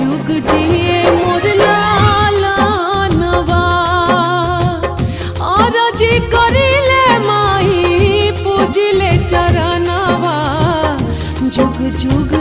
जुग जिए मोर लालनवा और जी करिले माई पूजिले चरणवा जुग जुग